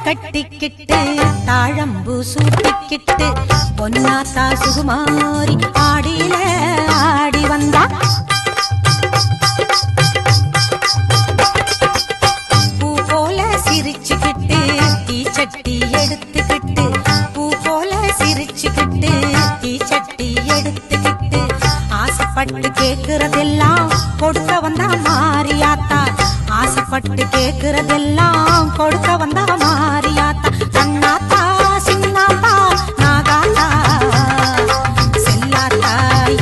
கட்டிக்கிட்டு தாழம்பு சூட்டிக்கிட்டு பொன்னாத்தா சுகுமாரி ஆடியில ஆடி வந்தா. பூ போல சிரிச்சுக்கிட்டு தீச்சட்டி எடுத்துக்கிட்டு, பூ போல சிரிச்சுக்கிட்டு தீச்சட்டி எடுத்துக்கிட்டு, ஆசைப்பட்டு கேக்குறதெல்லாம் கொடுக்க வந்தா மாரியாத்தா. ஆசைப்பட்டு கேக்குறதெல்லாம் கொடுக்க வந்தா மாரியாத்தா. கண்ணாத்தா சின்னாத்தா நாகாத்தா செல்லாத்தா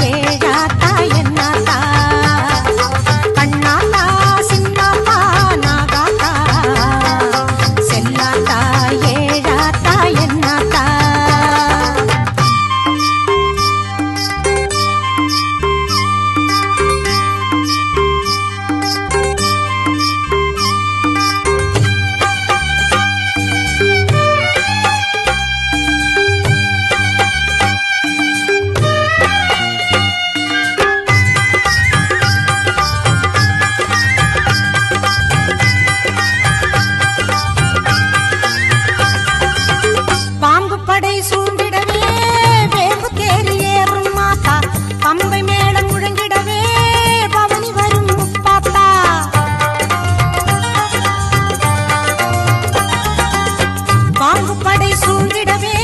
ஏழாத்தா என்னாத்தா. கண்ணாத்தா சின்னாத்தா நாகாத்தா செல்லாத்தா ஏழாத்தா என்னாத்தா. படை சூழ்ந்திடவே வேம்பு தேறி ஏறும் மாத்தா. பம்பை மேளம் முழங்கிடவே பவனி வரும் முப்பாத்தா. பாம்பு படை சூழ்ந்திடவே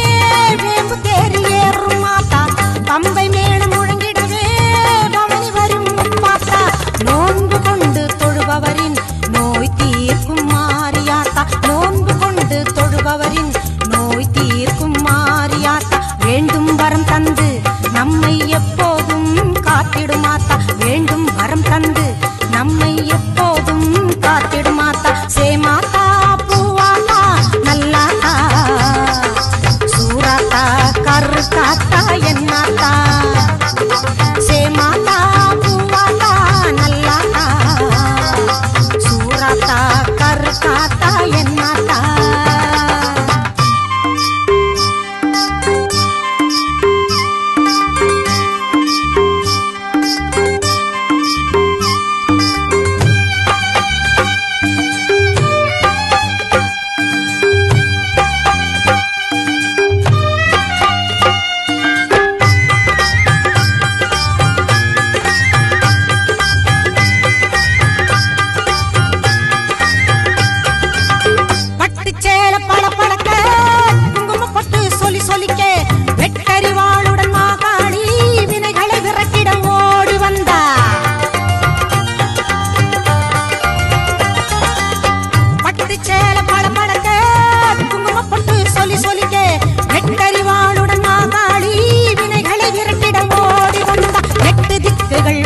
வேம்பு தேறி ஏறும் மாத்தா. பம்பை மேளம் முழங்கிடவே பவனி வரும் முப்பாத்தா. நோன்பு கொண்டு தொழுபவரின் நோய் தீர்க்கும் மாரியாத்தா. நோன்பு கொண்டு தொழுபவரின் நோய் தீர்க்கும் மாரியாத்தா. வேண்டும் வரம் தந்து நம்மை எப்போதும் காத்திடுமாத்தா. வேண்டும் வரம் தந்து நம்மை எப்போதும் காத்திடுமாத்தா. சேமாத்தா பூவாத்தா நல்லாத்தா சூராத்தா கருத்தாத்தா என்னாத்தா. சேமாத்தா பூவாத்தா நல்லாத்தா சூராத்தா கருத்தாத்தா என்னாத்தா.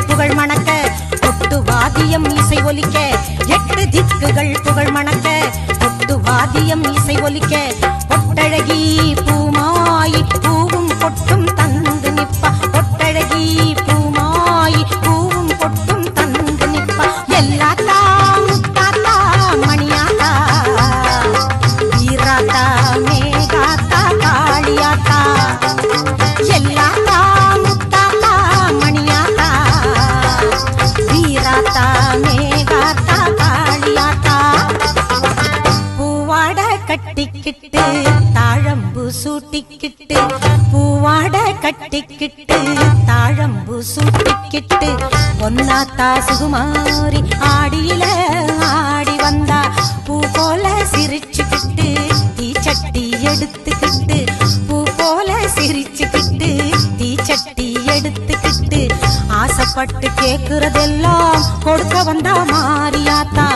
புகழ் மணக்க கொட்டு வாத்தியம் இசை ஒலிக்க. எட்டு திக்குகள் புகழ் மணக்க கொட்டு வாத்தியம் இசை ஒலிக்க. பொட்டழகி பூமாயி பூவும் பொட்டும் தந்து நிப்பா. பொட்டழகி பூமாயி பூவும் பொட்டும் தந்து நிப்பா. எல்லாத்தா முத்தாத்தா மணியாத்தா வீராத்தா மேகாத்தா காளியாத்தா. எல்லாத்தா முத்தாத்தா மணியாத்தா வீராத்தா மேகாத்தா காளியாத்தா. பூவாட கட்டிக்கிட்டு தாழம்பு சூட்டிக்கிட்டு, பூவாட கட்டிக்கிட்டு தாழம்பு சூட்டிக்கிட்டு பொன்னாத்தா சுகுமாரி ஆடியில ஆடி வந்தா. பூ போல சிரிச்சுக்கிட்டு தீச்சட்டி எடுத்துக்கிட்டு, பூ போல சிரிச்சுக்கிட்டு தீச்சட்டி எடுத்துக்கிட்டு, ஆசைப்பட்டு கேக்குறதெல்லாம் கொடுக்க வந்தா மாரியாத்தா.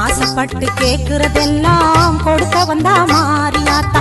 ஆசைப்பட்டு கேக்குறதெல்லாம் கொடுக்க வந்தா மாரியாத்தா.